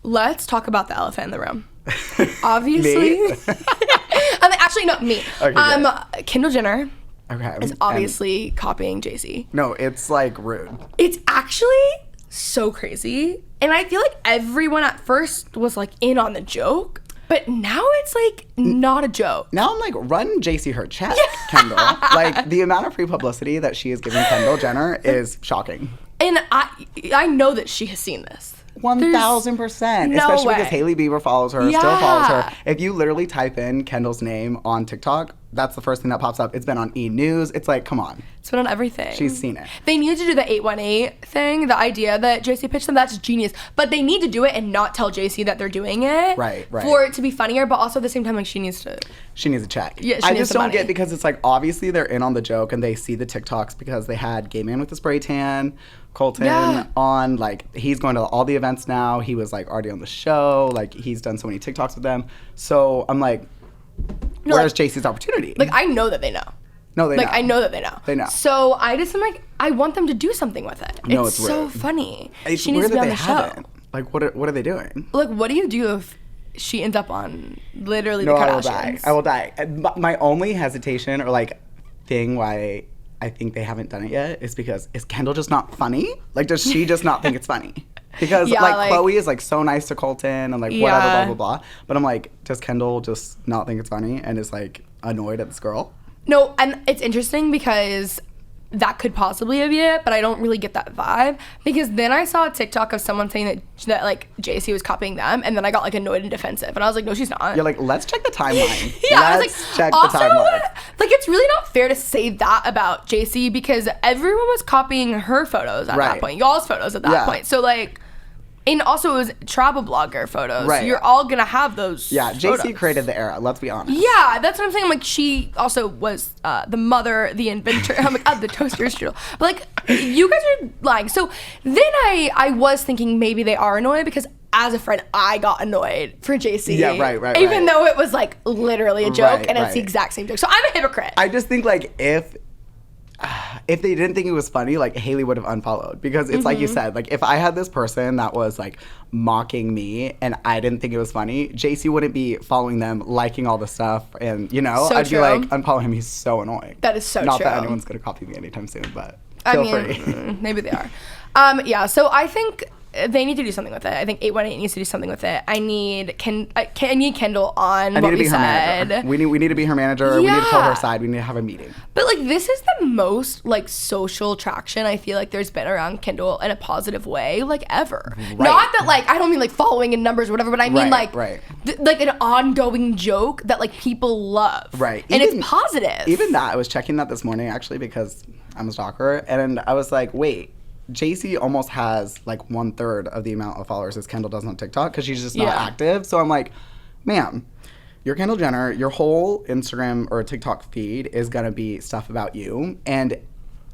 let's talk about the elephant in the room. Obviously. Actually, no, me. Okay, Kendall Jenner okay. is obviously copying Jaci. No, it's like rude. It's actually so crazy. And I feel like everyone at first was like in on the joke. But now it's like not a joke. Now I'm like, run Jaci her check, Kendall. Like the amount of free publicity that she is giving Kendall Jenner is shocking. And I know that she has seen this. 1,000%. No Especially way. because Hailey Bieber follows her, still follows her. If you literally type in Kendall's name on TikTok, that's the first thing that pops up. It's been on E! News. It's like, come on. It's been on everything. She's seen it. They need to do the 818 thing, the idea that Jaci pitched them. That's genius. But they need to do it and not tell Jaci that they're doing it. Right. For it to be funnier, but also at the same time, like, she needs a check. Yeah, I just don't get, because it's like, obviously they're in on the joke and they see the TikToks because they had Gay Man with the Spray Tan, Colton on, like, he's going to all the events now. He was like already on the show. Like, he's done so many TikToks with them. So I'm like, where's Jaci's opportunity? Like, I know that they know. No, they know. Like, I know that they know. They know. So I just am like, I want them to do something with it. No, it's so funny. It's she needs to be on the show. Haven't. Like, what are they doing? Like, what do you do if she ends up on literally the Kardashians? I will die. My only hesitation or like thing why I think they haven't done it yet is because, is Kendall just not funny? Like, does she just not think it's funny? Because like Chloe is like so nice to Colton and like whatever, blah, blah, blah. But I'm like, does Kendall just not think it's funny and is like annoyed at this girl? No, and it's interesting because that could possibly be it, but I don't really get that vibe. Because then I saw a TikTok of someone saying that like Jaci was copying them, and then I got like annoyed and defensive. And I was like, no, she's not. You're like, let's check the timeline. I was like, check also, the timeline. Like, it's really not fair to say that about Jaci because everyone was copying her photos at that point, y'all's photos at that point. So like, and also it was travel blogger photos. Right. So you're all gonna have those. Yeah, Jaci created the era. Let's be honest. Yeah, that's what I'm saying. Like, she also was the mother, the inventor. I'm like, the toaster strudel. But like, you guys are lying. So then I was thinking maybe they are annoyed because as a friend, I got annoyed for Jaci. Yeah, right. Even though it was like literally a joke and it's the exact same joke. So I'm a hypocrite. I just think like if they didn't think it was funny, like Hailey would have unfollowed, because it's like you said, like if I had this person that was like mocking me and I didn't think it was funny, Jaci wouldn't be following them, liking all the stuff, and you know, I'd be like, unfollow him, he's so annoying. That is so true. Not that anyone's gonna copy me anytime soon, but feel free. Maybe they are. Yeah, so I think they need to do something with it. I think 818 needs to do something with it. I need Kendall on what we said. We need to be her manager. We need to pull her aside. We need to have a meeting. But like, this is the most like social traction I feel like there's been around Kendall in a positive way like ever. Right. Not that like, I don't mean like following in numbers or whatever, but I mean like like an ongoing joke that like people love. Right. And it's positive. Even that, I was checking that this morning actually because I'm a stalker, and I was like, wait, Jaci almost has like 1/3 of the amount of followers as Kendall does on TikTok because she's just not active. So I'm like, ma'am, you're Kendall Jenner. Your whole Instagram or TikTok feed is going to be stuff about you. And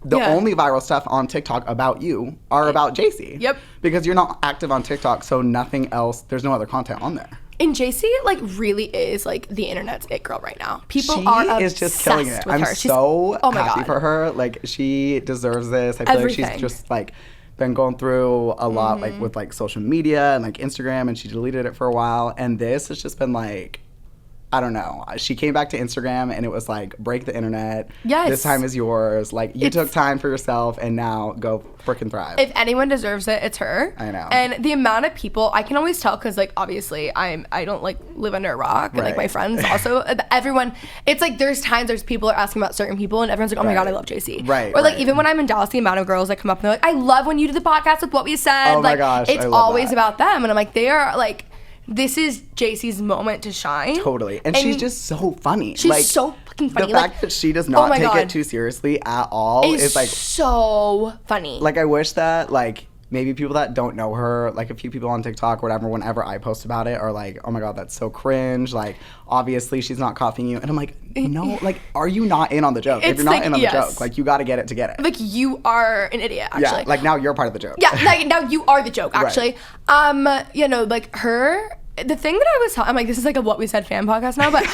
the only viral stuff on TikTok about you are about Jaci. Yep. Because you're not active on TikTok, so nothing else, there's no other content on there. And Jaci like really is like the internet's it girl right now. People are obsessed is just killing it. With I'm her. so happy for her. Like, she deserves this. I feel like she's just like been going through a lot like with like social media and like Instagram, and she deleted it for a while. And this has just been like, I don't know. She came back to Instagram and it was like, break the internet. Yes. This time is yours. Like, you took time for yourself and now go freaking thrive. If anyone deserves it, it's her. I know. And the amount of people, I can always tell because like obviously I don't like live under a rock. And like my friends also, everyone, it's like there's people are asking about certain people and everyone's like, oh my God, I love Jaci. Right. Or like even when I'm in Dallas, the amount of girls that come up and they're like, I love when you do the podcast with what we said. Oh my like, gosh, it's always about them. And I'm like, they are like, this is Jaci's moment to shine. Totally. And she's just so funny. She's like, so fucking funny. The fact that she does not take it too seriously at all is like so funny. Like, I wish that like maybe people that don't know her, like a few people on TikTok or whatever, whenever I post about it are like, oh my God, that's so cringe. Like, obviously she's not copying you. And I'm like, no, like, are you not in on the joke? If you're not in on the joke, like, you got to get it to get it. Like, you are an idiot, actually. Yeah, like now you're part of the joke. Yeah, like now you are the joke, actually. You know, like her, the thing that I was, I'm like, this is like a What We Said fan podcast now, but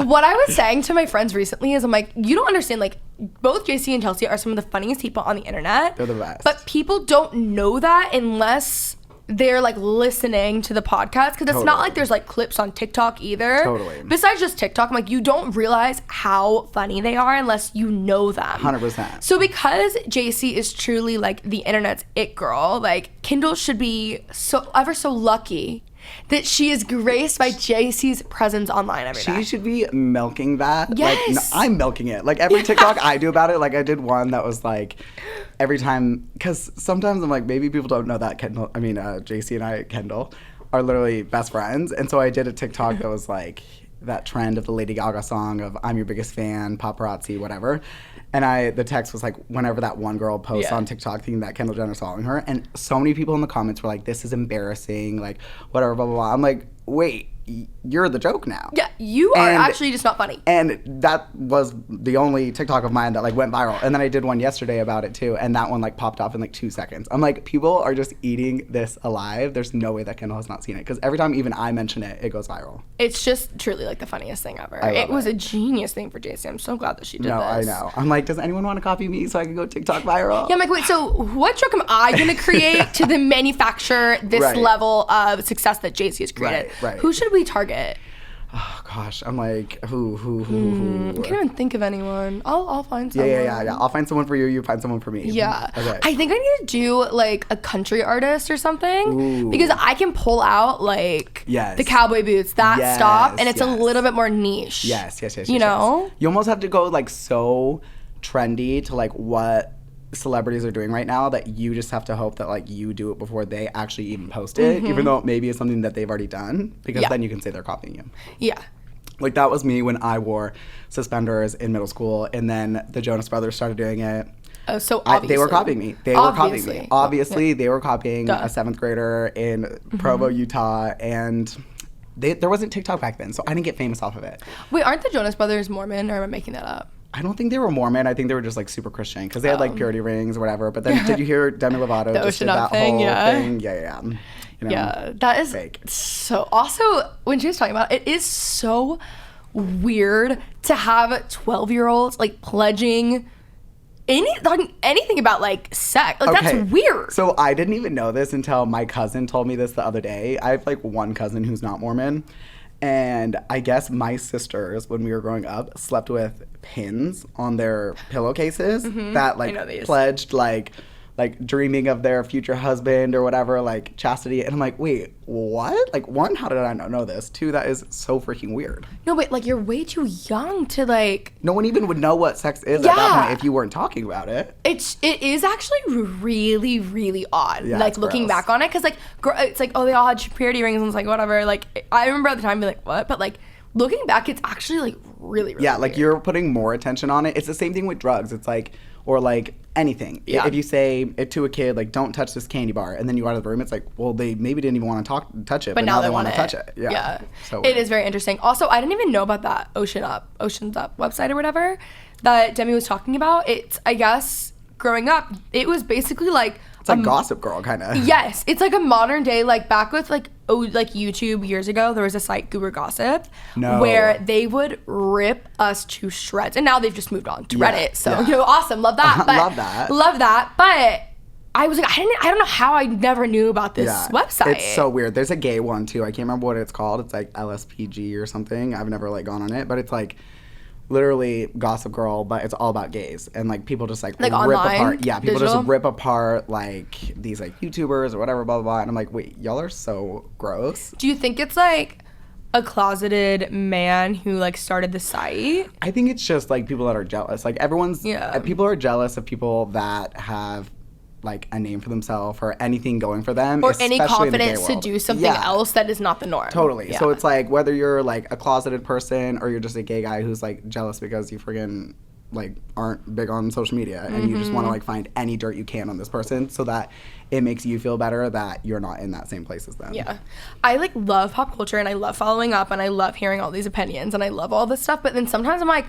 what I was saying to my friends recently is I'm like, you don't understand, like, both Jaci and Chelsea are some of the funniest people on the internet. They're the best. But people don't know that unless they're like listening to the podcast, because it's not like there's like clips on TikTok either. Totally. Besides just TikTok, I'm like, you don't realize how funny they are unless you know them. 100%. So because Jaci is truly like the internet's it girl, like Kendall should be so lucky that she is graced by Jaci's presence online every day. She should be milking that. Yes. Like, no, I'm milking it. Like, every TikTok I do about it, like, I did one that was, like, every time, because sometimes I'm like, maybe people don't know that Jaci and Kendall, are literally best friends. And so I did a TikTok that was, like, that trend of the Lady Gaga song of I'm your biggest fan, paparazzi, whatever. And the text was like, whenever that one girl posts on TikTok thinking that Kendall Jenner's following her, and so many people in the comments were like, this is embarrassing, like, whatever, blah, blah, blah. I'm like, wait, you're the joke now. Yeah, you are actually just not funny. And that was the only TikTok of mine that like went viral. And then I did one yesterday about it too, and that one like popped off in like 2 seconds. I'm like, people are just eating this alive. There's no way that Kendall has not seen it, because every time even I mention it, it goes viral. It's just truly like the funniest thing ever. It was a genius thing for Jaci. I'm so glad that she did this. No, I know. I'm like, does anyone want to copy me so I can go TikTok viral? Yeah, I'm like, wait, so what joke am I going to create to then manufacture this level of success that Jaci has created? Right. Who should we target? Oh gosh, I'm like, who? I can't even think of anyone. I'll find someone. Yeah. I'll find someone for you. You find someone for me. Yeah. Okay. I think I need to do like a country artist or something. Ooh. Because I can pull out like the cowboy boots, that stuff, and it's a little bit more niche. Yes. You know? Yes. You almost have to go like so trendy to like what celebrities are doing right now that you just have to hope that like you do it before they actually even post it, even though it maybe it's something that they've already done, because then you can say they're copying you. Yeah. Like that was me when I wore suspenders in middle school, and then the Jonas Brothers started doing it. Oh, so obviously. They were copying me. Obviously, they were copying a 7th grader in Provo, Utah, and there wasn't TikTok back then, so I didn't get famous off of it. Wait, aren't the Jonas Brothers Mormon, or am I making that up? I don't think they were Mormon. I think they were just like super Christian, because they had like purity rings or whatever. But then did you hear Demi Lovato just did that thing, whole thing? Yeah. You know, yeah, that is fake. So also when she was talking about it is so weird to have 12-year-olds like pledging anything about like sex. Like that's weird. So I didn't even know this until my cousin told me this the other day. I have like one cousin who's not Mormon. And I guess my sisters, when we were growing up, slept with pins on their pillowcases that like pledged like dreaming of their future husband or whatever, like chastity. And I'm like, wait, what? Like, one, how did I not know this? 2, that is so freaking weird. No, but like you're way too young to like. No one even would know what sex is at that point if you weren't talking about it. It is actually really, really odd. Yeah, like looking back on it, because like it's like, oh, they all had purity rings, and it's like whatever. Like I remember at the time being like, what? But like looking back, it's actually like really, really like weird. You're putting more attention on it. It's the same thing with drugs. It's like, or like anything. Yeah. If you say it to a kid, like, don't touch this candy bar, and then you go out of the room, it's like, well, they maybe didn't even want to touch it, but now they want to touch it. Yeah. So it is very interesting. Also, I didn't even know about that Oceans Up website or whatever that Demi was talking about. It's, I guess, growing up, it was basically like... It's like Gossip Girl, kind of. Yes. It's like a modern day, like back with like YouTube years ago, there was a site, Goober Gossip, where they would rip us to shreds. And now they've just moved on to Reddit. So, awesome. Love that. But, love that. But I was like, I don't know how I never knew about this website. It's so weird. There's a gay one too. I can't remember what it's called. It's like LSPG or something. I've never like gone on it, but it's like literally Gossip Girl, but it's all about gays, and like people just like rip online, apart. Yeah, people digital? just rip apart like these like YouTubers or whatever, blah blah blah. And I'm like, wait, y'all are so gross. Do you think it's like a closeted man who like started the site? I think it's just like people that are jealous. Like people are jealous of people that have like a name for themselves or anything going for them, or any confidence to do something else that is not the norm. Totally. So it's like whether you're like a closeted person or you're just a gay guy who's like jealous because you friggin' like aren't big on social media and you just want to like find any dirt you can on this person so that it makes you feel better that you're not in that same place as them. Yeah. I like love pop culture, and I love following up, and I love hearing all these opinions, and I love all this stuff, but then sometimes I'm like,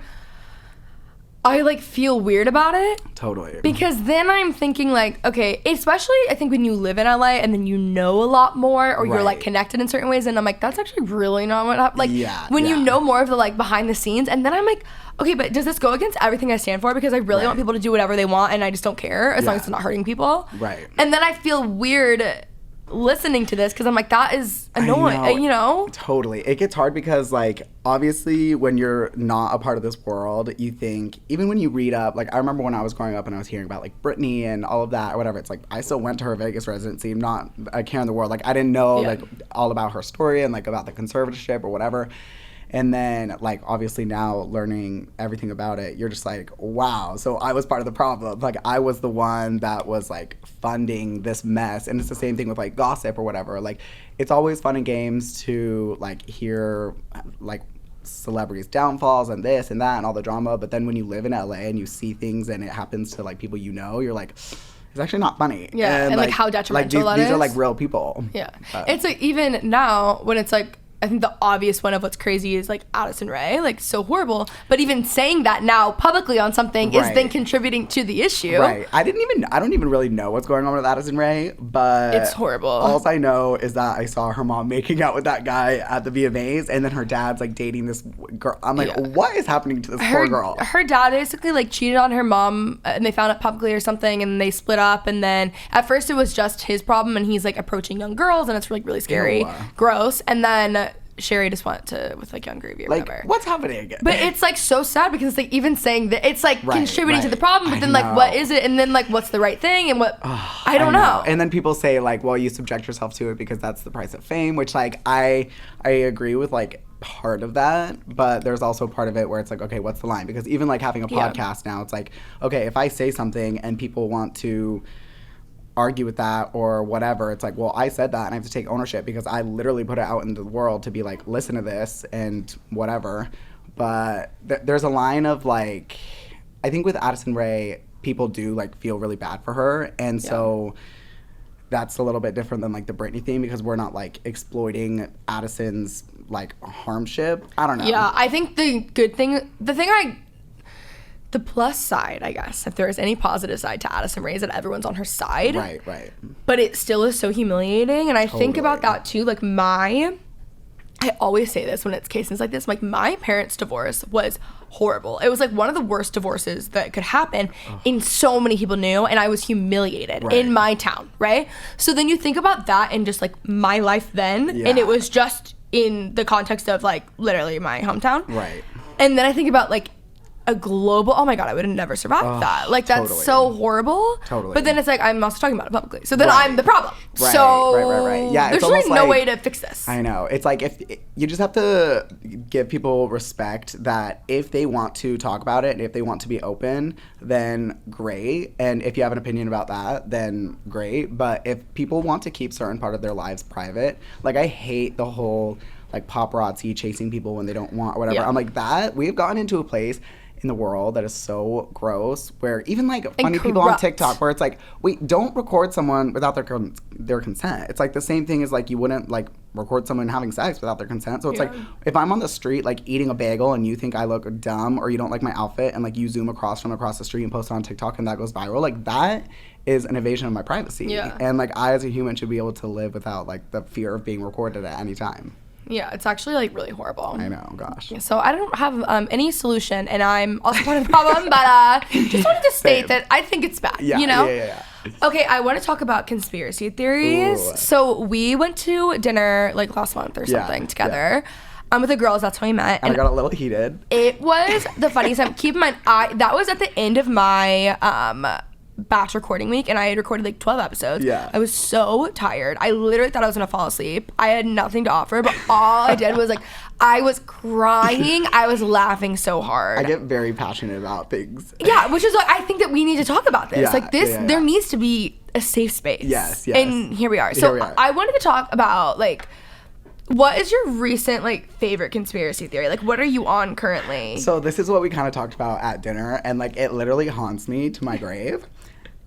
I like feel weird about it. Totally. Because then I'm thinking like, okay, especially I think when you live in LA and then you know a lot more, or you're like connected in certain ways, and I'm like, that's actually really not what happened. Like when you know more of the like behind the scenes, and then I'm like, okay, but does this go against everything I stand for? Because I really want people to do whatever they want, and I just don't care as long as it's not hurting people. Right. And then I feel weird listening to this because I'm like, that is annoying, you know? Totally. It gets hard because, like, obviously when you're not a part of this world, you think, even when you read up, like, I remember when I was growing up and I was hearing about, like, Britney and all of that or whatever, it's like, I still went to her Vegas residency, not a care in the world. Like, I didn't know, like, all about her story and, like, about the conservatorship or whatever. And then, like, obviously now learning everything about it, you're just like, wow. So I was part of the problem. Like, I was the one that was, like, funding this mess. And it's the same thing with, like, gossip or whatever. Like, it's always fun and games to, like, hear, like, celebrities' downfalls and this and that and all the drama. But then when you live in LA and you see things and it happens to, like, people you know, you're like, it's actually not funny. Yeah, and like, how detrimental that is. These are, like, real people. Yeah. It's, like, even now when it's, like, I think the obvious one of what's crazy is like Addison Rae, like so horrible. But even saying that now publicly on something is then contributing to the issue. Right. I don't even really know what's going on with Addison Rae, but it's horrible. All I know is that I saw her mom making out with that guy at the VMAs, and then her dad's like dating this girl. I'm like, what is happening to this poor girl? Her dad basically like cheated on her mom, and they found it publicly or something, and they split up. And then at first it was just his problem, and he's like approaching young girls, and it's like really scary, gross. And then Sherry just went to with like Young Gravy or whatever. What's happening? But it's like so sad because it's like even saying that it's like contributing to the problem, but then like what is it? And then like what's the right thing and what I don't know. And then people say like, well, you subject yourself to it because that's the price of fame, which like I agree with like part of that, but there's also part of it where it's like, okay, what's the line? Because even like having a podcast now, it's like, okay, if I say something and people want to argue with that or whatever, it's like, well, I said that and I have to take ownership because I literally put it out into the world to be like, listen to this and whatever. But there's a line of like, I think with Addison Rae, people do like feel really bad for her, and so that's a little bit different than like the Britney thing because we're not like exploiting Addison's like harmship. I don't know. Yeah, I think the plus side, I guess, if there is any positive side to Addison Rae, is that everyone's on her side. Right. But it still is so humiliating. And I think about that too. Like I always say this when it's cases like this, like my parents' divorce was horrible. It was like one of the worst divorces that could happen and so many people knew, and I was humiliated in my town, right? So then you think about that and just like my life then, and it was just in the context of like literally my hometown. Right. And then I think about like a global, oh my God, I would have never survived that. Like, that's so horrible. Totally. But then it's like, I'm also talking about it publicly. So then I'm the problem. Right. So Right. Yeah, there's really no way to fix this. I know. It's like, if you just have to give people respect that if they want to talk about it and if they want to be open, then great. And if you have an opinion about that, then great. But if people want to keep certain part of their lives private, like I hate the whole like paparazzi chasing people when they don't want or whatever. I'm like, that we've gotten into a place in the world that is so gross, where even like funny people on TikTok where it's like, wait, don't record someone without their consent. It's like the same thing as like you wouldn't like record someone having sex without their consent. So it's like, if I'm on the street like eating a bagel and you think I look dumb or you don't like my outfit and like you zoom across the street and post it on TikTok and that goes viral, like that is an invasion of my privacy. And like I as a human should be able to live without like the fear of being recorded at any time. Yeah, it's actually like really horrible. I know, gosh. Yeah, so I don't have any solution, and I'm also part of the problem, but just wanted to state that I think it's bad, you know? Yeah. Okay, I want to talk about conspiracy theories. Ooh. So we went to dinner like last month or something together. With the girls, that's how we met. And I got a little heated. It was the funniest time. Keep in mind, that was at the end of my batch recording week, and I had recorded like 12 episodes. I was so tired. I literally thought I was gonna fall asleep. I had nothing to offer, but all I did was like, I was crying. I was laughing so hard. I get very passionate about things. Yeah, which is why I think that we need to talk about this. There needs to be a safe space. Yes. And here we are. So I wanted to talk about like, what is your recent like favorite conspiracy theory? Like, what are you on currently? So this is what we kind of talked about at dinner, and like it literally haunts me to my grave.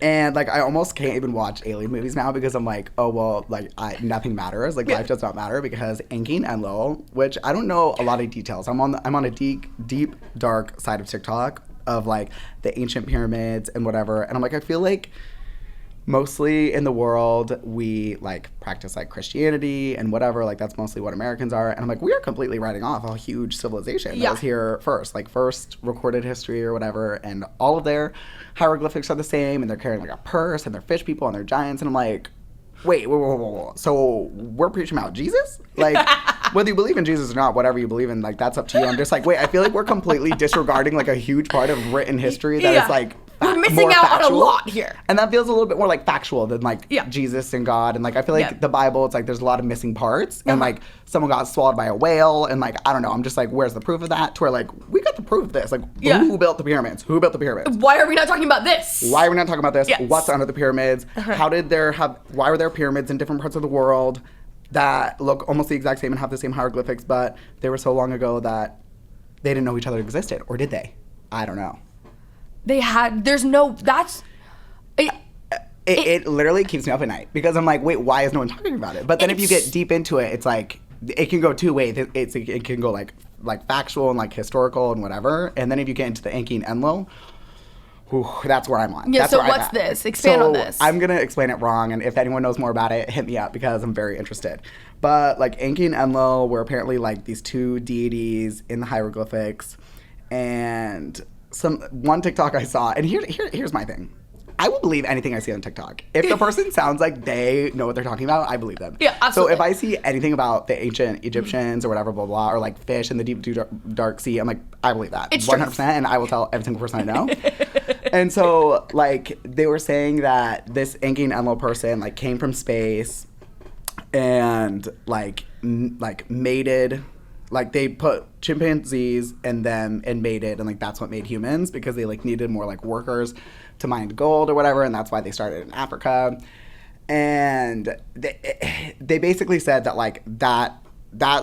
And like I almost can't even watch alien movies now because I'm like, oh well, like nothing matters. Like life does not matter because Enki and Enlil, which I don't know a lot of details. I'm on a deep dark side of TikTok of like the ancient pyramids and whatever. And I'm like, I feel like mostly in the world we like practice like Christianity and whatever, like that's mostly what Americans are. And I'm like, we are completely writing off a huge civilization that was here first recorded history or whatever, and all of their hieroglyphics are the same, and they're carrying like a purse, and they're fish people, and they're giants. And I'm like, wait. So we're preaching about Jesus? Like, whether you believe in Jesus or not, whatever you believe in, like, that's up to you. I'm just like, wait, I feel like we're completely disregarding, like, a huge part of written history that is, like, we're missing out on a lot here. And that feels a little bit more, like, factual than, like, Jesus and God. And, like, I feel like the Bible, it's like there's a lot of missing parts. And, like, someone got swallowed by a whale. And, like, I don't know. I'm just like, where's the proof of that? To where, like, we got the proof of this. Like, who built the pyramids? Who built the pyramids? Why are we not talking about this? Why are we not talking about this? Yes. What's under the pyramids? Why were there pyramids in different parts of the world that look almost the exact same and have the same hieroglyphics, but they were so long ago that they didn't know each other existed? Or did they? I don't know. It literally keeps me up at night because I'm like, wait, why is no one talking about it? But then if you get deep into it, it's like, it can go two ways. It can go like factual and like historical and whatever. And then if you get into the Enki and Enlil, that's where I'm on. Yeah, so what's this? Expand on this. I'm going to explain it wrong, and if anyone knows more about it, hit me up because I'm very interested. But, like, Enki and Enlil were apparently, like, these two deities in the hieroglyphics, and one TikTok I saw, and here's my thing. I will believe anything I see on TikTok. If the person sounds like they know what they're talking about, I believe them. Yeah, absolutely. So if I see anything about the ancient Egyptians or whatever, blah, blah, or like fish in the deep, dark sea, I'm like, I believe that. It's 100%, and I will tell every single person I know. And so, like, they were saying that this Enki and Enlil person, like, came from space and, like, mated. Like, they put chimpanzees in them and mated, and, like, that's what made humans because they, like, needed more, like, workers to mine gold or whatever, and that's why they started in Africa. And they basically said that, like, that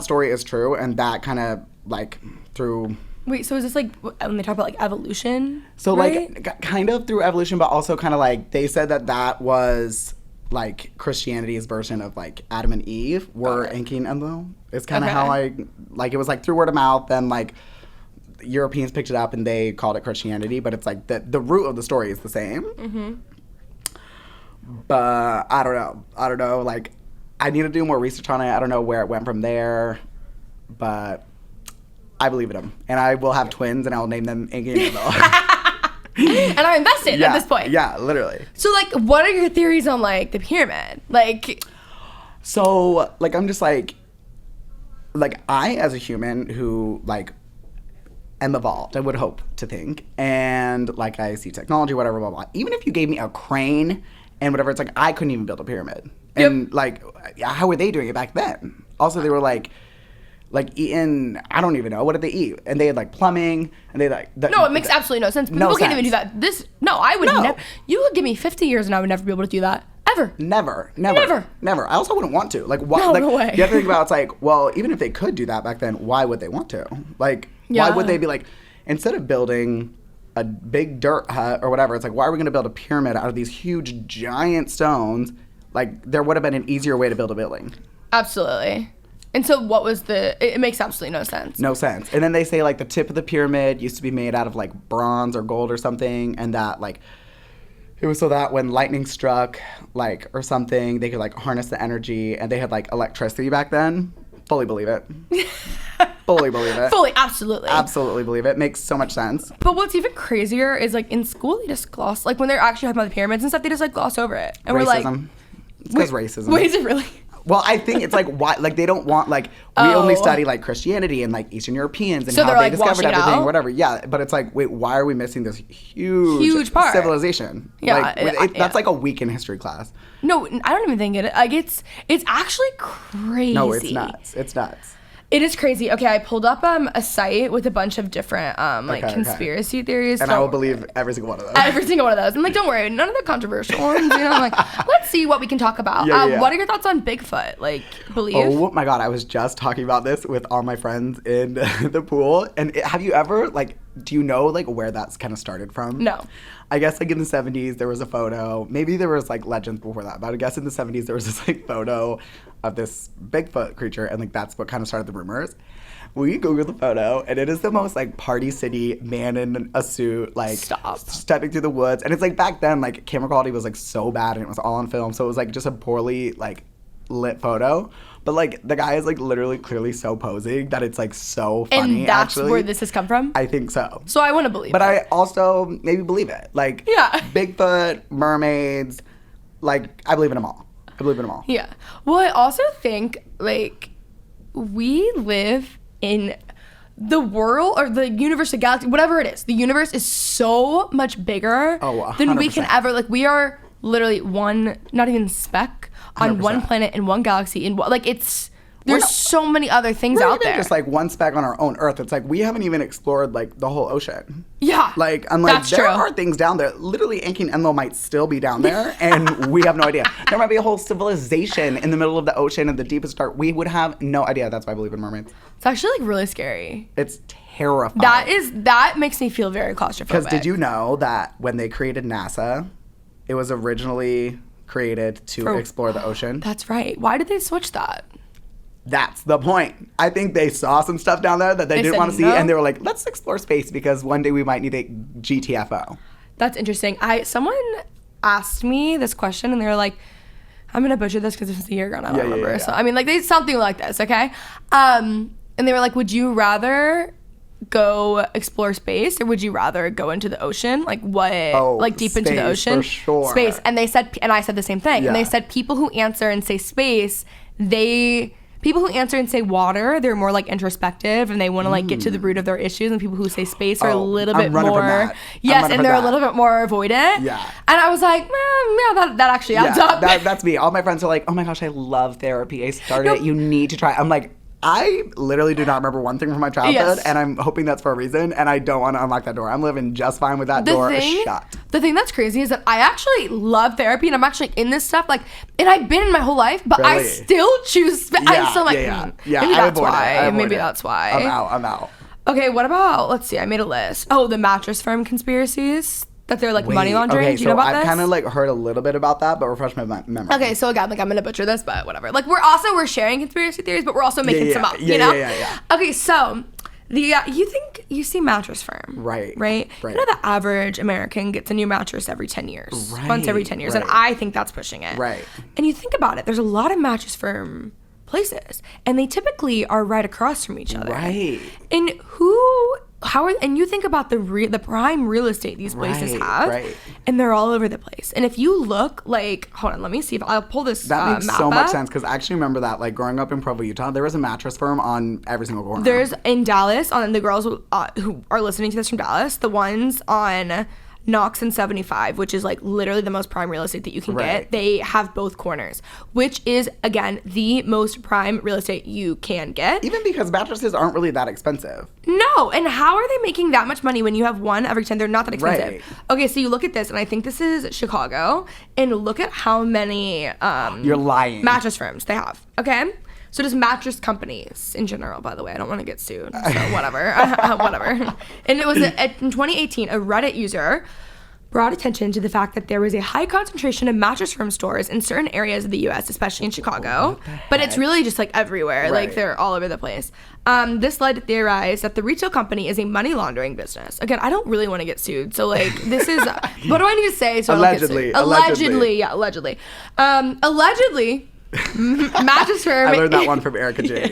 story is true, and that kind of, like, through... Wait, so is this, like, when they talk about, like, evolution? So, right? like, kind of through evolution, but also kind of, like, they said that was... like Christianity's version of like Adam and Eve were Enki and Enlil. It's kind of how I like it was like through word of mouth, and like Europeans picked it up and they called it Christianity, but it's like the root of the story is the same. Mm-hmm. But I don't know. Like I need to do more research on it. I don't know where it went from there, but I believe in them, and I will have twins, and I will name them Enki and Enlil. And I'm invested at this point. Yeah, literally. So, like, what are your theories on, like, the pyramid? Like... So, like, I'm just, like, I, as a human who, like, am evolved, I would hope to think, and, like, I see technology, whatever, blah, blah. Even if you gave me a crane and whatever, it's like, I couldn't even build a pyramid. And, like, how were they doing it back then? Also, they were, like eating, I don't even know, what did they eat? And they had like plumbing, and they like... No, it makes absolutely no sense. People can't even do that. I would never... You would give me 50 years and I would never be able to do that. Ever. Never. I also wouldn't want to. Like, why? No way. You have to think about, it's like, well, even if they could do that back then, why would they want to? Like, why would they be like, instead of building a big dirt hut or whatever, it's like, why are we going to build a pyramid out of these huge, giant stones? Like, there would have been an easier way to build a building. Absolutely. And so what was it makes absolutely no sense. No sense. And then they say, like, the tip of the pyramid used to be made out of, like, bronze or gold or something, and that, like, it was so that when lightning struck, like, or something, they could, like, harness the energy, and they had, like, electricity back then. Fully believe it. Fully believe it. Fully, absolutely. Absolutely believe it. Makes so much sense. But what's even crazier is, like, in school, they just gloss, like, when they're actually talking about the pyramids and stuff, they just, like, gloss over it. And racism. We're like... It's because racism. Wait, is it really? Well, I think it's like why, like they don't want like we only study like Christianity and like Eastern Europeans and so how they like discovered everything, whatever. Yeah, but it's like, wait, why are we missing this huge part civilization? Yeah, like, that's like a week in history class. No, I don't even think it. Like it's actually crazy. No, it's nuts. It's nuts. It is crazy. Okay, I pulled up a site with a bunch of different conspiracy theories. And I will believe every single one of those. Every single one of those. I'm like, don't worry, none of the controversial ones. You know, I'm like, let's see what we can talk about. What are your thoughts on Bigfoot? Like, believe? Oh my God, I was just talking about this with all my friends in the pool. And have you ever, like, do you know, like, where that's kind of started from? No. I guess, like, in the 70s, there was a photo. Maybe there was, like, legends before that. But I guess in the 70s, there was this, like, photo of this Bigfoot creature. And, like, that's what kind of started the rumors. We Google the photo, and it is the most, like, Party City man in a suit, like, stepping through the woods. And it's, like, back then, like, camera quality was, like, so bad, and it was all on film. So it was, like, just a poorly, like, lit photo. But, like, the guy is, like, literally clearly so posing that it's, like, so funny, and that's actually. where this has come from? I think so. So I want to believe it. But I also maybe believe it. Like, Bigfoot, mermaids, like, I believe in them all. I I believe in them all. Yeah. Well, I also think, like, we live in the world or the universe, the galaxy, whatever it is. The universe is so much bigger than we can ever, like, we are literally one, not even speck on 100%. One planet in one galaxy. Like, there's so many other things out there. Just like one speck on our own Earth. It's like we haven't even explored like the whole ocean. Yeah. Like, I'm like, there are things down there. Literally, Anki and Enlil might still be down there, and we have no idea. There might be a whole civilization in the middle of the ocean in the deepest dark. We would have no idea. That's why I believe in mermaids. It's actually like really scary. It's terrifying. That makes me feel very claustrophobic. Because did you know that when they created NASA, it was originally created to explore the ocean? That's right. Why did they switch that? That's the point. I think they saw some stuff down there that they didn't want to see, and they were like, let's explore space because one day we might need a GTFO. That's interesting. Someone asked me this question, and they were like, I'm going to butcher this because it's a year ago, and I don't remember. Yeah. So, I mean, like, something like this, okay? And they were like, would you rather go explore space, or would you rather go into the ocean? Like, what, deep into the ocean? For sure. Space. And they said, and I said the same thing. Yeah. And they said people who answer and say space, people who answer and say water, they're more like introspective and they want to like get to the root of their issues. And people who say space are a little bit more, and they're a little bit more avoidant. Yeah. And I was like, that actually adds up. That's me. All my friends are like, oh my gosh, I love therapy. I started it. You need to try. I'm like, I literally do not remember one thing from my childhood, and I'm hoping that's for a reason, and I don't want to unlock that door. I'm living just fine with that door shut. The thing that's crazy is that I actually love therapy, and I'm actually in this stuff, like, and I've been in my whole life, but I still choose, I'm still like, maybe that's why. Maybe that's why. I'm out. Okay, what about, let's see, I made a list. Oh, the Mattress Firm conspiracies. That they're like money laundering. Okay, do you know about this? I've kind of like heard a little bit about that, but refresh my memory. Okay, so again, like I'm gonna butcher this, but whatever. Like we're sharing conspiracy theories, but we're also making some up. You know? Yeah. Okay, so you see Mattress Firm, right? You know the average American gets a new mattress every 10 years, once every 10 years, and I think that's pushing it. Right. And you think about it, there's a lot of Mattress Firm places, and they typically are right across from each other. Right. And and you think about the prime real estate these places have, and they're all over the place. And if you look, like, hold on, let me see if I'll pull this map up. That makes so much sense, because I actually remember that, like, growing up in Provo, Utah, there was a Mattress Firm on every single corner. There's in Dallas, on the girls who are listening to this from Dallas, the ones on Knox and 75, which is like literally the most prime real estate that you can get. They have both corners, which is, again, the most prime real estate you can get. Even because mattresses aren't really that expensive. No, and how are they making that much money when you have one every 10? They're not that expensive. Right. Okay, so you look at this, and I think this is Chicago, and look at how many you're lying. Mattress firms they have, okay? So just mattress companies in general, by the way. I don't want to get sued, so whatever. Whatever. And it was, in 2018, a Reddit user brought attention to the fact that there was a high concentration of Mattress Firm stores in certain areas of the U.S., especially in Chicago. But it's really just like everywhere. Like they're all over the place. This led to theorize that the retail company is a money laundering business. Again, I don't really want to get sued. So like this is, what do I need to say so allegedly, I don't get sued? Allegedly. Allegedly, Mattress Firm. I learned that one from Erica Jane.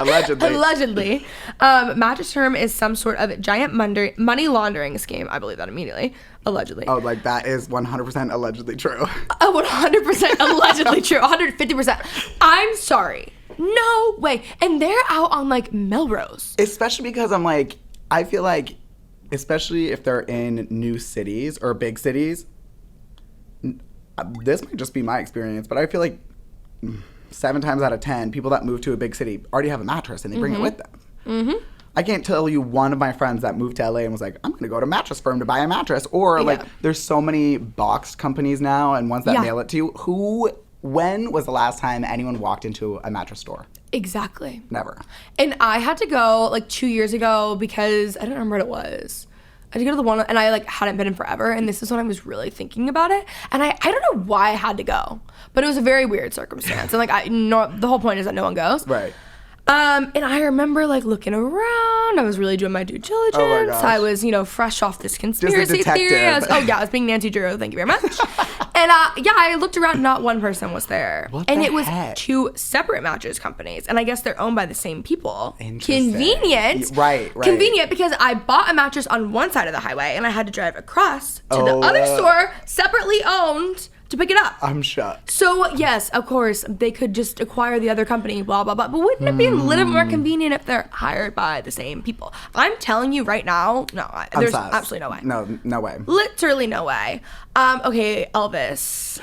Allegedly. Mattress Firm is some sort of giant money laundering scheme. I believe that immediately. Allegedly. Oh, like that is 100% allegedly true. 100% allegedly true. 150%. I'm sorry. No way. And they're out on like Melrose. Especially because I'm like, I feel like, especially if they're in new cities or big cities, this might just be my experience, but I feel like 7 times out of 10, people that move to a big city already have a mattress and they bring it with them. Mm-hmm. I can't tell you one of my friends that moved to LA and was like, I'm going to go to Mattress Firm to buy a mattress. Or like, there's so many boxed companies now and ones that mail it to you. When was the last time anyone walked into a mattress store? Exactly. Never. And I had to go like 2 years ago because I don't remember what it was. I had to go to the one, and I like hadn't been in forever, and this is when I was really thinking about it. And I don't know why I had to go, but it was a very weird circumstance. And like the whole point is that no one goes. Right. And I remember like looking around. I was really doing my due diligence. Oh my gosh. I was, fresh off this conspiracy theory. I was being Nancy Drew. Thank you very much. And I looked around. Not one person was there. And it was 2 separate mattress companies. And I guess they're owned by the same people. Convenient. Right. Convenient because I bought a mattress on one side of the highway and I had to drive across to the other store, separately owned, to pick it up. I'm shocked. So, yes, of course, they could just acquire the other company, blah, blah, blah. But wouldn't it be a little more convenient if they're hired by the same people? I'm telling you right now, no, there's absolutely no way. No way. Literally no way. Okay, Elvis.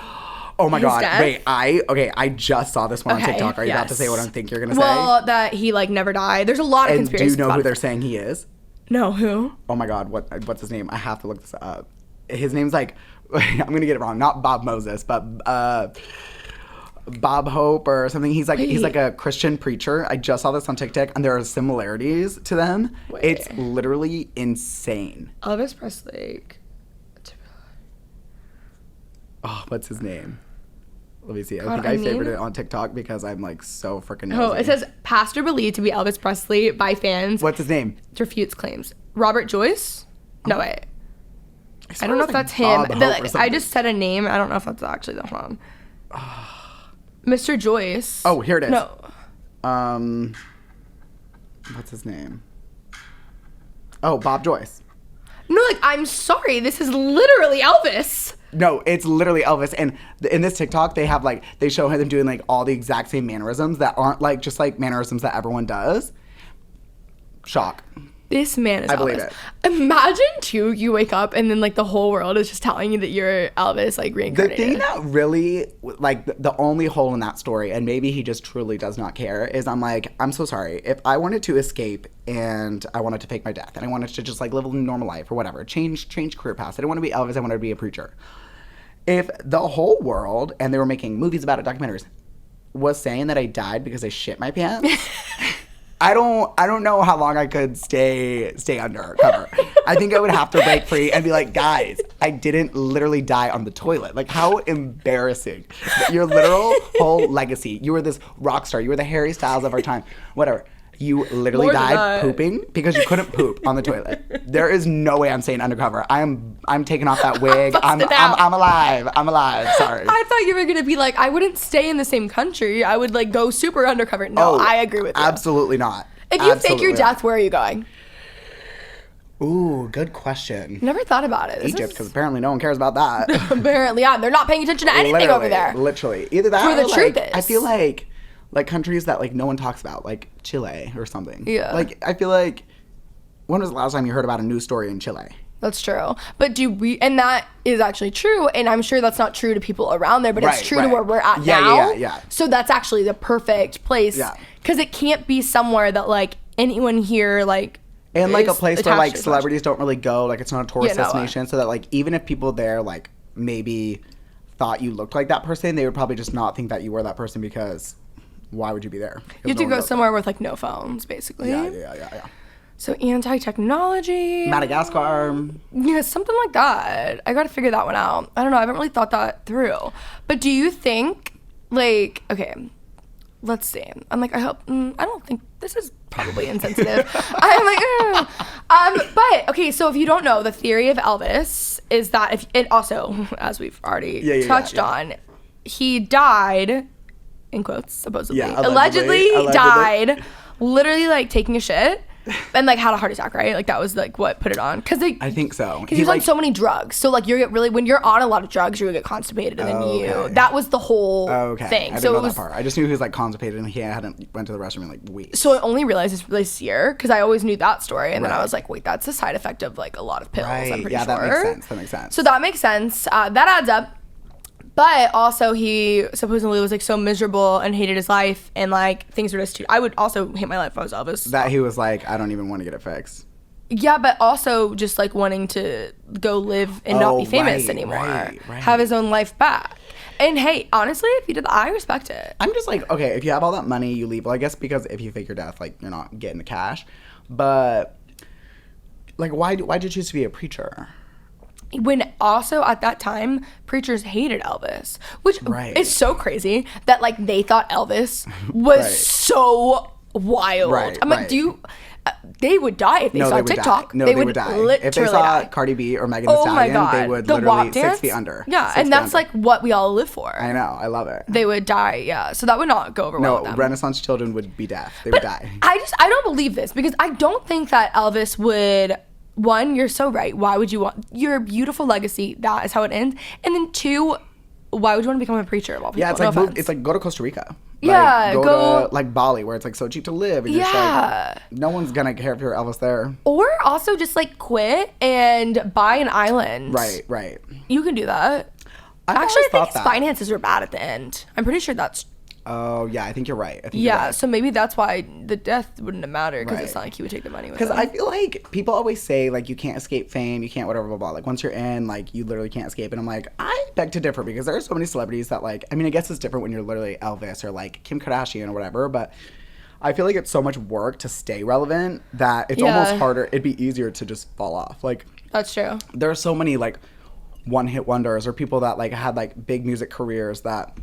Oh my God. Death. Wait, I just saw this one on TikTok. Are you about to say what I think you're going to say? Well, that he like never died. There's a lot of conspiracies. Do you know who they're saying he is? No, who? Oh my God, what's his name? I have to look this up. His name's like, I'm going to get it wrong. Not Bob Moses, but Bob Hope or something. He's like a Christian preacher. I just saw this on TikTok and there are similarities to them. Wait. It's literally insane. Elvis Presley. Oh, what's his name? Let me see. I think I favorited it on TikTok because I'm like so freaking nosy. Oh, it says pastor believed to be Elvis Presley by fans. What's his name? Refutes claims. Robert Joyce? No, wait. I don't know if that's him. I just said a name. I don't know if that's actually the one. Mr. Joyce. Oh, here it is. No. What's his name? Oh, Bob Joyce. No, like, I'm sorry. This is literally Elvis. No, it's literally Elvis. And in this TikTok, they have like, they show him doing like all the exact same mannerisms that aren't like just like mannerisms that everyone does. Shock. This man is Elvis. I believe it. Imagine, too, you wake up and then like the whole world is just telling you that you're Elvis, like reincarnated. The thing that really, like the only hole in that story, and maybe he just truly does not care, is I'm like, I'm so sorry. If I wanted to escape and I wanted to fake my death and I wanted to just like live a normal life or whatever, change career paths. I didn't want to be Elvis. I wanted to be a preacher. If the whole world, and they were making movies about it, documentaries, was saying that I died because I shit my pants, I don't know how long I could stay undercover. I think I would have to break free and be like, guys, I didn't literally die on the toilet. Like, how embarrassing. Your literal whole legacy. You were this rock star. You were the Harry Styles of our time. Whatever. You literally died pooping because you couldn't poop on the toilet. There is no way I'm staying undercover. I'm taking off that wig. I'm alive. I'm alive. Sorry. I thought you were gonna be like, I wouldn't stay in the same country. I would like go super undercover. No, I agree with you. Absolutely not. If you fake your death, where are you going? Ooh, good question. Never thought about it. Egypt, because apparently no one cares about that. Apparently, yeah. They're not paying attention to anything over there. Literally. Either that or the truth is. I feel like countries that like no one talks about, like Chile or something. Yeah. Like, I feel like, when was the last time you heard about a news story in Chile? That's true. But and that is actually true, and I'm sure that's not true to people around there, but it's true to where we're at now. Yeah. So that's actually the perfect place. Yeah. Because it can't be somewhere that like anyone here like and like a place where like celebrities don't really go, like it's not a tourist destination, so that like even if people there like maybe thought you looked like that person, they would probably just not think that you were that person because why would you be there? You have to go somewhere with like no phones, basically. Yeah. So anti-technology. Madagascar. Yeah, something like that. I gotta figure that one out. I don't know. I haven't really thought that through. But do you think, like, okay, let's see. I'm like, I don't think this is probably insensitive. I'm like, but okay. So if you don't know, the theory of Elvis is that if it also, as we've already touched on, he died, in quotes, supposedly, allegedly died, literally like taking a shit. And like had a heart attack, right? Like that was like what put it on. I think so. Because he was on so many drugs. So like when you're on a lot of drugs, you get constipated, and then that was the whole thing. I didn't know that part. I just knew he was like constipated and he hadn't went to the restroom in like weeks. So I only realized this year because I always knew that story, and then I was like, wait, that's a side effect of like a lot of pills. I'm pretty sure. That makes sense. So that makes sense. That adds up. But also he supposedly was like so miserable and hated his life and like things were just I would also hate my life if I was Elvis. That he was like, I don't even want to get it fixed. Yeah, but also just like wanting to go live and not be famous anymore. Right. Have his own life back. And hey, honestly, if you did that, I respect it. I'm just like, okay, if you have all that money, you leave. Well, I guess because if you fake your death, like you're not getting the cash. But like why'd you choose to be a preacher? When also at that time, preachers hated Elvis, which is so crazy that like they thought Elvis was so wild. I'm like, they would die if they saw TikTok. They would die. If they saw Cardi B or Megan Thee Stallion, they would literally 6 feet under. Yeah, and that's like what we all live for. I know, I love it. They would die, yeah. So that would not go over well with them. Renaissance children would be deaf. They would die. I don't believe this because I don't think that Elvis would. One, you're so right. Why would you want your beautiful legacy? That is how it ends. And then two, why would you want to become a preacher of all people? Yeah, it's no like offense. it's like go to Costa Rica. Yeah, like, go to like Bali where it's like so cheap to live. And just like, no one's gonna care if you're Elvis there. Or also just like quit and buy an island. Right. You can do that. Actually, I think his finances are bad at the end. I'm pretty sure that's. Oh, yeah, I think you're right. So maybe that's why the death wouldn't have mattered, because it's not like he would take the money with him. Because I feel like people always say, like, you can't escape fame, you can't whatever, blah, blah. Like, once you're in, like, you literally can't escape. And I'm like, I beg to differ, because there are so many celebrities that, like, I mean, I guess it's different when you're literally Elvis or, like, Kim Kardashian or whatever, but I feel like it's so much work to stay relevant that it's almost harder. It'd be easier to just fall off. Like, that's true. There are so many, like, one-hit wonders or people that, like, had, like, big music careers that,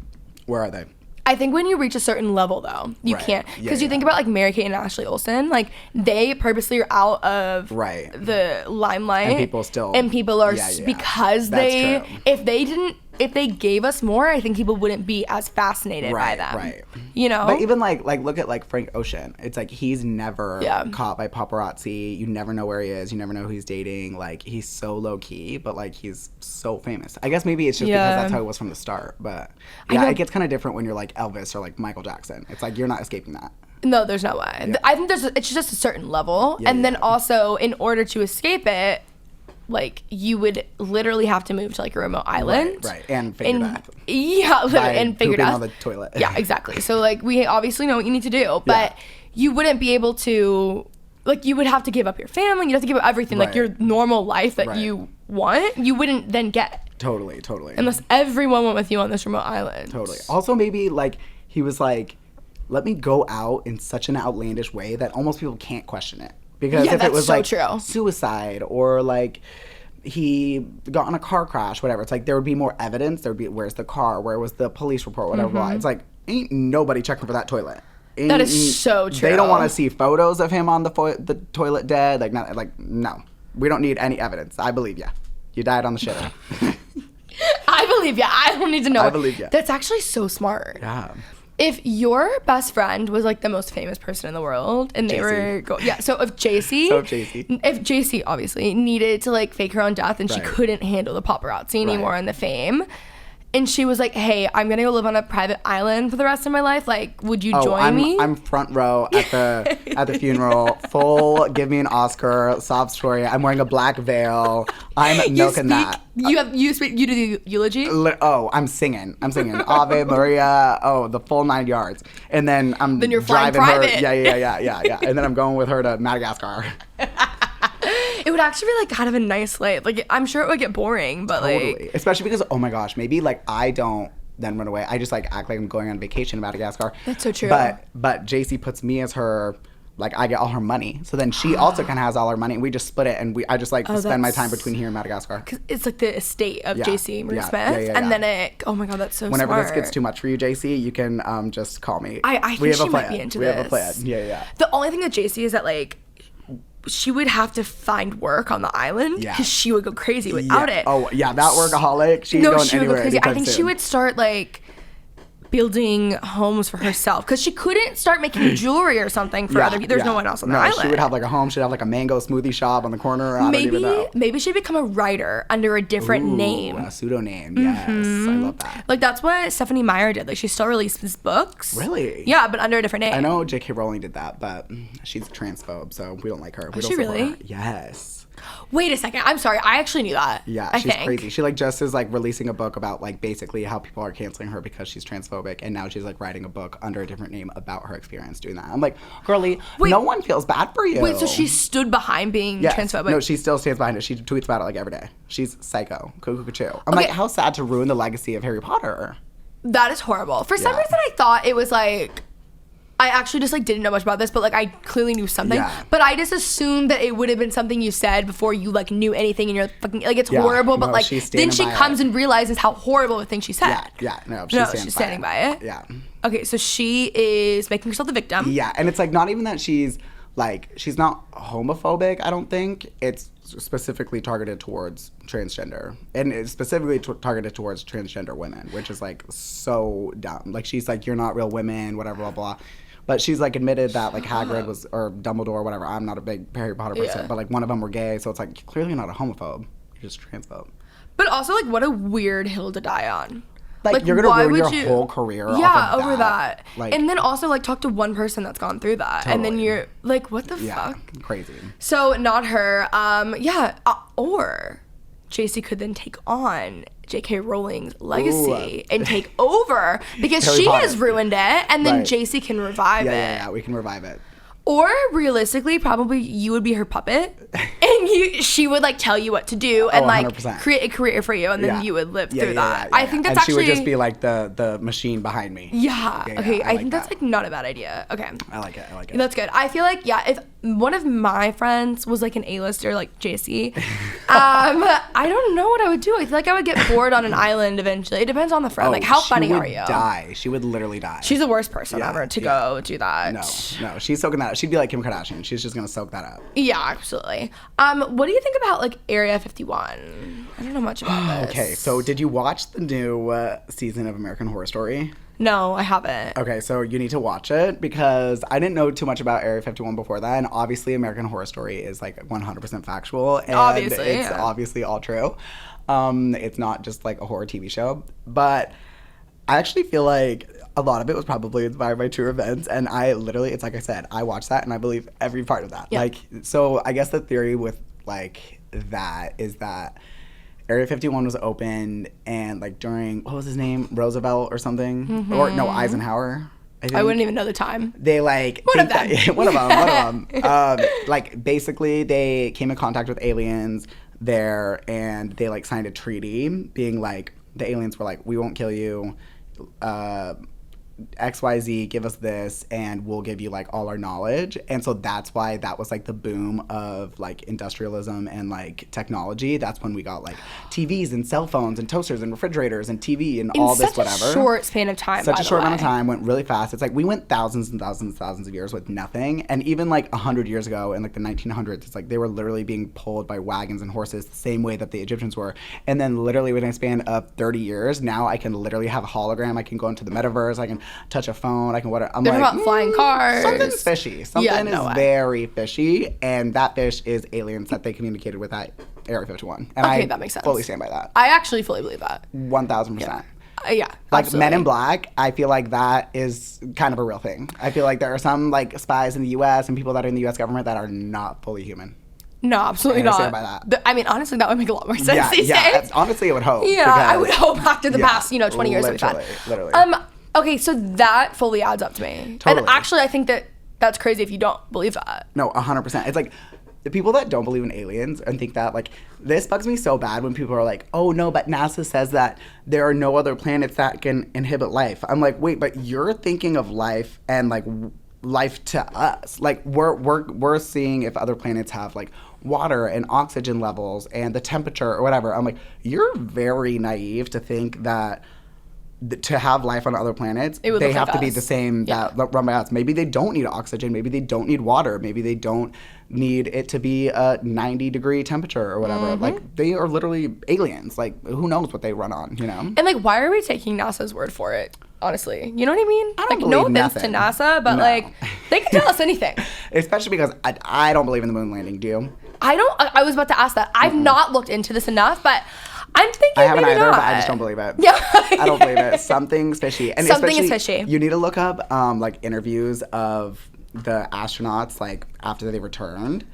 where are they? I think when you reach a certain level, though, you can't. Because you think about, like, Mary-Kate and Ashley Olsen. Like, they purposely are out of the limelight. And people still. And people are, because they, if they gave us more, I think people wouldn't be as fascinated by them. Right. You know? But even, like look at, like, Frank Ocean. It's like, he's never caught by paparazzi. You never know where he is. You never know who he's dating. Like, he's so low-key, but, like, he's so famous. I guess maybe it's just because that's how it was from the start. But, yeah, it gets kind of different when you're, like, Elvis or, like, Michael Jackson. It's like, you're not escaping that. No, there's no way. Yeah. I think it's just a certain level. And then also, in order to escape it, like, you would literally have to move to, like, a remote island. Right. And figure death. Yeah, literally, and figure death. on the toilet. Yeah, exactly. So, like, we obviously know what you need to do, but you wouldn't be able to, like, you would have to give up your family. You'd have to give up everything, like, your normal life that you want. You wouldn't then get. Totally. Unless everyone went with you on this remote island. Totally. Also, maybe, like, he was like, let me go out in such an outlandish way that almost people can't question it. Because if it was like suicide or like he got in a car crash, whatever, it's like there would be more evidence. There would be, where's the car? Where was the police report? Whatever. Blah. It's like, ain't nobody checking for that toilet. That is so true. They don't want to see photos of him on the toilet dead. No. We don't need any evidence. I believe ya. You died on the shitter. I believe ya. I don't need to know. I believe ya. That's actually so smart. Yeah. If your best friend was, like, the most famous person in the world and they were so if Jaci obviously needed to, like, fake her own death and she couldn't handle the paparazzi anymore and the fame, and she was like, hey, I'm gonna go live on a private island for the rest of my life, like, would you join me? I'm front row at the funeral, full give me an Oscar sob story. I'm wearing a black veil. I'm milking that. You do the eulogy? I'm singing Ave Maria, the full 9 yards. And then you're driving flying her. private. Yeah. And then I'm going with her to Madagascar. It would actually be, like, kind of a nice life. Like, I'm sure it would get boring, but like, especially because, oh my gosh, maybe, like, I don't then run away. I just, like, act like I'm going on vacation in Madagascar. That's so true. But Jaci puts me as her, like, I get all her money. So then she also kind of has all her money, and we just split it, and I just, like, spend my time between here and Madagascar. Cause it's, like, the estate of Jaci Marie Smith, and then oh my God, that's so Whenever smart. this gets too much for you, Jaci, you can just call me. I think she might be into this. We have a plan. Yeah. The only thing with Jaci is that, like, she would have to find work on the island because she would go crazy without it. Oh, yeah, that workaholic. She would go crazy. I think she would start, like, building homes for herself because she couldn't start making jewelry or something for other people. There's no one else on the island. She would have, like, a home. She'd have, like, a mango smoothie shop on the corner. Maybe she'd become a writer under a different name. A pseudonym. Yes. I love that. Like, that's what Stephanie Meyer did. Like, she still releases books. Really? Yeah, but under a different name. I know J.K. Rowling did that, but she's a transphobe, so we don't like her. Is she really? Yes. Wait a second. I'm sorry. I actually knew that. Yeah, she's crazy. She, like, just is, like, releasing a book about, like, basically how people are canceling her because she's transphobic, and now she's, like, writing a book under a different name about her experience doing that. I'm like, girlie, no one feels bad for you. Wait, so she stood behind being transphobic? No, she still stands behind it. She tweets about it, like, every day. She's psycho. Cuckoo. I'm like, how sad to ruin the legacy of Harry Potter. That is horrible. For some reason, I thought it was, like... I actually just, like, didn't know much about this, but, like, I clearly knew something. Yeah. But I just assumed that it would have been something you said before you, like, knew anything, and you're fucking, like, it's horrible, but, like, then she comes and realizes how horrible the thing she said. She's standing by it. Yeah. Okay, so she is making herself the victim. Yeah, and it's, like, not even that she's, like, she's not homophobic, I don't think. It's specifically targeted towards transgender. And it's specifically targeted towards transgender women, which is, like, so dumb. Like, she's like, you're not real women, whatever, blah, blah. But she's, like, admitted that, like, Hagrid was, or Dumbledore, whatever. I'm not a big Harry Potter person, but, like, one of them were gay. So it's, like, clearly you're not a homophobe. You're just a transphobe. But also, like, what a weird hill to die on. Like you're gonna ruin your whole career. Yeah, off of over that. Like, and then also like talk to one person that's gone through that, totally. And then you're like, what the fuck? Crazy. So not her. Or Jaci could then take on J.K. Rowling's legacy and take over because she has ruined it, and then Jaci can revive it. Yeah, we can revive it. Or realistically, probably you would be her puppet, and she would like tell you what to do and like 100%. Create a career for you, and then you would live through that. I think that's and actually. She would just be like the machine behind me. Okay, I think that's like not a bad idea. Okay. I like it. That's good. I feel like if one of my friends was like an A-lister like Jaci, I don't know what I would do. I feel like I would get bored on an island eventually. It depends on the friend. Like how funny are you? She would literally die. She's the worst person ever to go do that. No, she's soaking that up. She'd be like Kim Kardashian. She's just gonna soak that up. Yeah, absolutely. What do you think about like Area 51? I don't know much about this. Okay, so did you watch the new season of American Horror Story? No, I haven't. Okay, so you need to watch it because I didn't know too much about Area 51 before that. And obviously, American Horror Story is like 100% factual. And it's obviously all true. It's not just like a horror TV show. But I actually feel like a lot of it was probably inspired by true events. And I literally, it's like I said, I watched that and I believe every part of that. Yeah. Like, so I guess the theory with like that is that Area 51 was opened and like during, what was his name? Roosevelt or something? Mm-hmm. Or no, Eisenhower. I wouldn't even know the time. They like one of them. One of them. Like basically they came in contact with aliens there and they like signed a treaty being like, the aliens were like, we won't kill you. XYZ, give us this and we'll give you like all our knowledge. And so that's why that was like the boom of like industrialism and like technology. That's when we got like TVs and cell phones and toasters and refrigerators and TV and all this whatever. Such a short span of time. Such a short amount of time, went really fast. It's like we went thousands and thousands and thousands of years with nothing. And even like 100 years ago in like the 1900s, it's like they were literally being pulled by wagons and horses the same way that the Egyptians were. And then literally within a span of 30 years, now I can literally have a hologram. I can go into the metaverse. I can touch a phone. I can whatever. I'm They're like, about flying cars. Something's fishy. Something is very fishy, and that fish is aliens that they communicated with at Area 51. And okay, that makes sense. Fully stand by that. I actually fully believe that. 1,000%. Yeah. Like absolutely. Men in Black, I feel like that is kind of a real thing. I feel like there are some like spies in the U.S. and people that are in the U.S. government that are not fully human. No, absolutely not. Stand by that. I mean, honestly, that would make a lot more sense these days. Honestly, I would hope. Yeah, I would hope after the past, 20 years that we've had. Literally. Okay, so that fully adds up to me. Totally. And actually, I think that's crazy if you don't believe that. No, 100%. It's like the people that don't believe in aliens and think that, like, this bugs me so bad when people are like, oh, no, but NASA says that there are no other planets that can inhibit life. I'm like, wait, but you're thinking of life and, like, life to us. Like, we're seeing if other planets have, like, water and oxygen levels and the temperature or whatever. I'm like, you're very naive to think that to have life on other planets, they have to be the same that run by us. Maybe they don't need oxygen. Maybe they don't need water. Maybe they don't need it to be a 90-degree temperature or whatever. Mm-hmm. Like, they are literally aliens. Like, who knows what they run on, And, like, why are we taking NASA's word for it? Honestly, you know what I mean? I don't believe no offense to NASA, but, like, they can tell us anything. Especially because I don't believe in the moon landing, do you? I was about to ask that. I've not looked into this enough, but I'm thinking I haven't maybe either, not. but I just don't believe it. Yeah. I don't believe it. Something's fishy. And something is fishy. You need to look up, like, interviews of the astronauts, like, after they returned.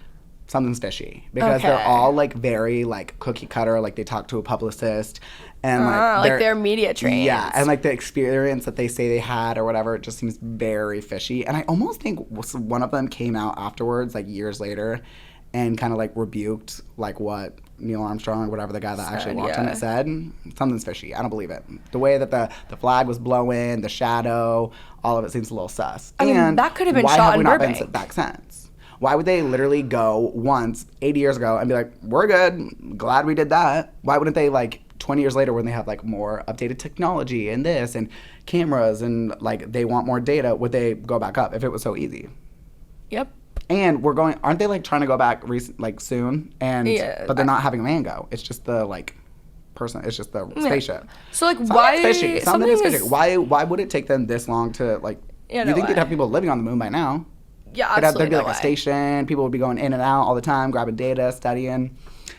Something's fishy. Because they're all, like, very, like, cookie cutter. Like, they talk to a publicist. And, like they're media trained. Yeah. And, like, the experience that they say they had or whatever, it just seems very fishy. And I almost think one of them came out afterwards, like, years later, and kind of, like, rebuked, like, what Neil Armstrong or whatever the guy that actually walked on it said. Something's fishy. I don't believe it. The way that the flag was blowing, the shadow, all of it seems a little sus. I mean, that could have been shot in Burbank. Why have we not been back since? Why would they literally go once 80 years ago and be like, we're good, glad we did that? Why wouldn't they, like, 20 years later when they have, like, more updated technology and this and cameras and, like, they want more data, would they go back up if it was so easy? Yep. And aren't they, like, trying to go back, soon? And but they're not having a man go. It's just the, like, person. It's just the spaceship. So, like, why? Fishy. Something is fishy. Why would it take them this long to, like, you think they'd have people living on the moon by now? Yeah, absolutely. There'd be, like, a station. People would be going in and out all the time, grabbing data, studying.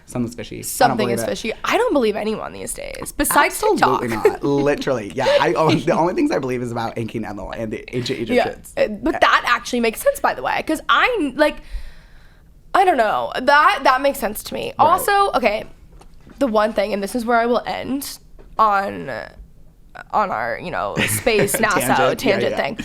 Something's fishy. Something is fishy. I don't believe anyone these days, besides Absolutely TikTok. not. Literally, yeah. The only things I believe is about Enki and Enlil and the ancient Egyptians. Yeah, but that actually makes sense, by the way, because I don't know. That makes sense to me. Right. Also, okay, the one thing, and this is where I will end on our, space NASA tangent thing.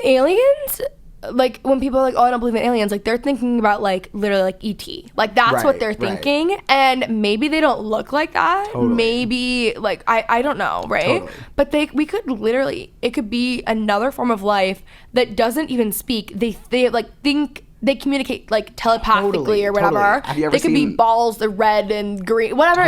Aliens, like, when people are like, oh, I don't believe in aliens, like, they're thinking about, like, literally, like, E.T. Like, that's what they're thinking. Right. And maybe they don't look like that. Totally. Maybe, like, I don't know, right? Totally. But we could literally, it could be another form of life that doesn't even speak. They like, think, they communicate, like, telepathically or whatever. Totally. Have you ever seen... They could be balls, they're red and green, whatever.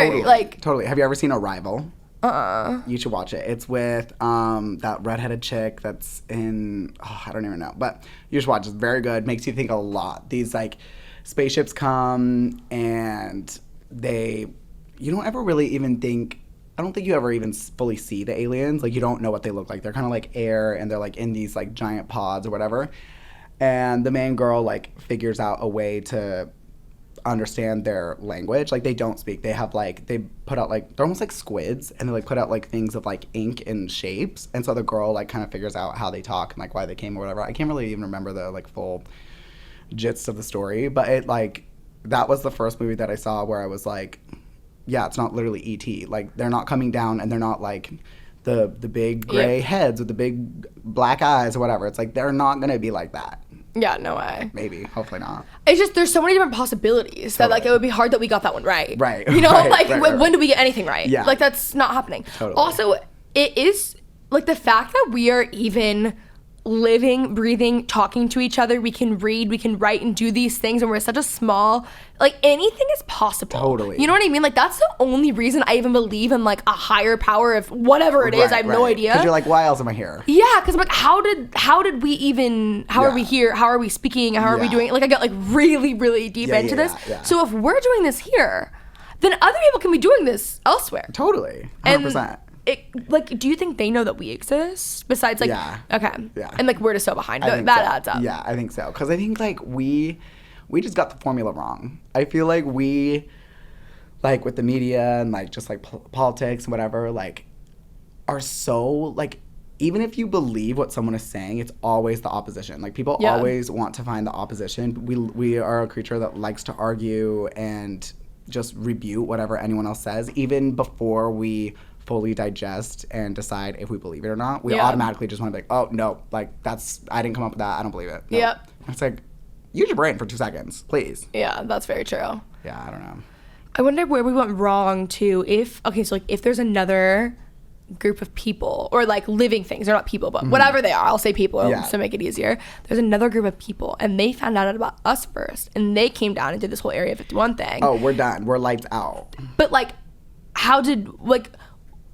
Totally. Have you ever seen Arrival? You should watch it. It's with that redheaded chick that's in, I don't even know, but you should watch it. It's very good. Makes you think a lot. These, like, spaceships come and you don't ever really even think, I don't think you ever even fully see the aliens. Like, you don't know what they look like. They're kind of like air, and they're, like, in these, like, giant pods or whatever. And the main girl, like, figures out a way to understand their language. Like, they don't speak. They have, like, they put out, like, they're almost like squids, and they, like, put out, like, things of, like, ink and shapes. And so the girl, like, kind of figures out how they talk and, like, why they came or whatever. I can't really even remember the, like, full gist of the story, but it, like, that was the first movie that I saw where I was like, yeah, it's not literally E.T. Like, they're not coming down, and they're not, like, the big gray heads with the big black eyes or whatever. It's like, they're not gonna be like that. Yeah, no way. Maybe. Hopefully not. It's just, there's so many different possibilities that, like, it would be hard that we got that one right. Right. You know, when do we get anything right? Yeah. Like, that's not happening. Totally. Also, it is, like, the fact that we are even living, breathing, talking to each other, we can read, we can write and do these things, and we're such a small, like, anything is possible. Totally. You know what I mean? Like, that's the only reason I even believe in, like, a higher power of whatever it is. I have no idea. Because you're like, why else am I here? Yeah, because I'm like, how did we even, how are we here? How are we speaking? How are we doing it? Like, I got, like, really, really deep into this. Yeah. So if we're doing this here, then other people can be doing this elsewhere. Totally. 100%. Like, do you think they know that we exist? Besides, like, okay. Yeah. And, like, we're just so behind. That adds up. Yeah, I think so. Because I think, like, we just got the formula wrong. I feel like we, like, with the media and, like, just, like, politics and whatever, like, are so, like, even if you believe what someone is saying, it's always the opposition. Like, people always want to find the opposition. We are a creature that likes to argue and just rebuke whatever anyone else says, even before we fully digest and decide if we believe it or not. We automatically just want to be like, oh, no, like, I didn't come up with that. I don't believe it. No. Yep. It's like, use your brain for 2 seconds, please. Yeah, that's very true. Yeah, I don't know. I wonder where we went wrong, too. If there's another group of people, or, like, living things, they're not people, but whatever they are, I'll say people to make it easier. There's another group of people, and they found out about us first, and they came down and did this whole Area 51 thing. Oh, we're done. We're lights out. But, like,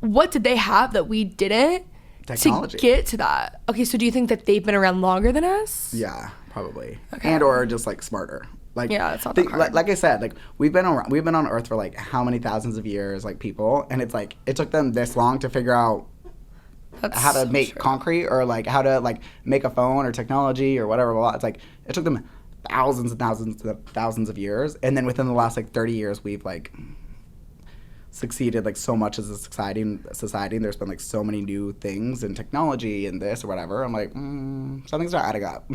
what did they have that we didn't? Technology. To get to that. Okay, so do you think that they've been around longer than us? Yeah, probably. Okay. And or just, like, smarter. Like, yeah, it's not that hard. Like I said, like, we've been on Earth for, like, how many thousands of years, like, people, and it's like it took them this long to figure out how to make concrete, or, like, how to, like, make a phone or technology or whatever. It's like it took them thousands and thousands of years, and then within the last, like, 30 years, we've, like, succeeded, like, so much as a society, and there's been, like, so many new things and technology and this or whatever. I'm like, something's not adding up.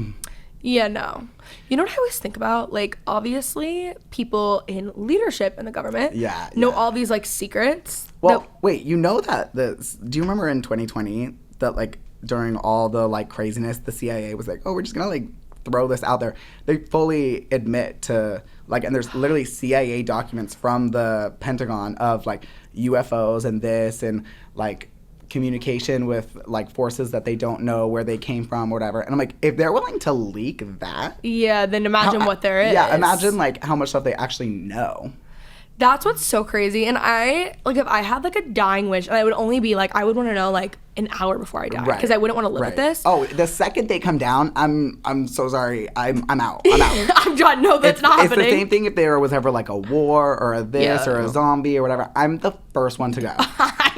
Yeah, no. You know what I always think about? Like, obviously, people in leadership in the government know all these, like, secrets. Well, wait, you know that do you remember in 2020 that, like, during all the, like, craziness, the CIA was like, oh, we're just gonna, like, throw this out there. They fully admit to, like, and there's literally CIA documents from the Pentagon of, like, UFOs and this, and, like, communication with, like, forces that they don't know where they came from or whatever. And I'm like, if they're willing to leak that, then imagine what there is. Yeah, imagine, like, how much stuff they actually know. That's what's so crazy. And I, like, if I had, like, a dying wish, and I would only be, like, I would want to know, like, an hour before I die. Because I wouldn't want to live with this. Oh, the second they come down, I'm so sorry. I'm out. I'm out. I'm done. No, that's not happening. It's the same thing if there was ever, like, a war or a this or a zombie or whatever. I'm the first one to go.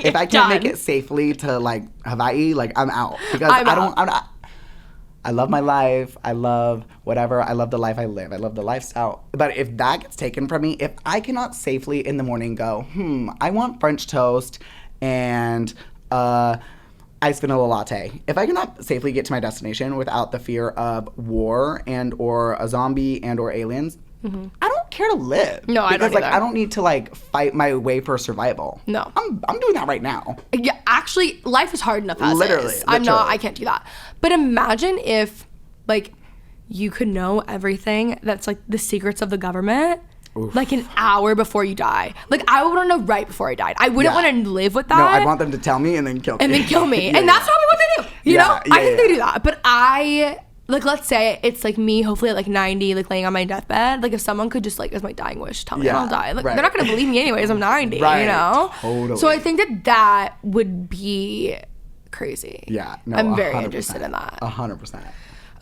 If I can't make it safely to, like, Hawaii, like, I'm out. Because I'm not. I love my life. I love whatever. I love the life I live. I love the lifestyle. But if that gets taken from me, if I cannot safely in the morning go, I want French toast and iced vanilla latte. If I cannot safely get to my destination without the fear of war and or a zombie and or aliens, I don't care to live. No, I don't either. I don't need to fight my way for survival. No. I'm doing that right now. Yeah, actually, life is hard enough as is. I can't do that. But imagine if you could know everything that's the secrets of the government. Oof. An hour before you die. I would want to know right before I died. I wouldn't want to live with that. No, I'd want them to tell me and then kill me. And that's probably what they do. You know? I think they do that. But let's say it's me, hopefully at 90, laying on my deathbed. If someone could just as my dying wish tell me I'll die. They're not going to believe me anyways. I'm 90, you know? Totally. So I think that would be crazy. Yeah. No, I'm very 100%. interested in that. 100%.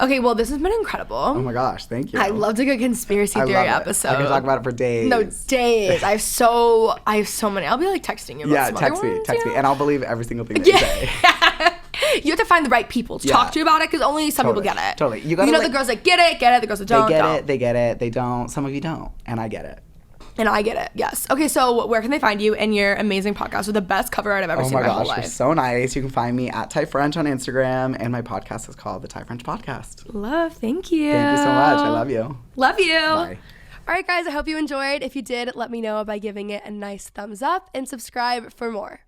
Okay, well, this has been incredible. Oh my gosh, thank you. I loved a good conspiracy theory episode. I can talk about it for days. No, days. I have so many. I'll be texting you about some text other me, ones, text me, and I'll believe every single thing that you say. You have to find the right people to talk to you about it, because only some people get it. Totally. You gotta, the girls that get it, the girls that don't. They get it, they don't. Some of you don't, and I get it. And I get it, yes. Okay, so where can they find you and your amazing podcast with the best cover art I've ever seen in my whole life? You're so nice. You can find me at Thai French on Instagram, and my podcast is called The Thai French Podcast. Love, thank you. Thank you so much. I love you. Love you. Bye. All right, guys, I hope you enjoyed. If you did, let me know by giving it a nice thumbs up and subscribe for more.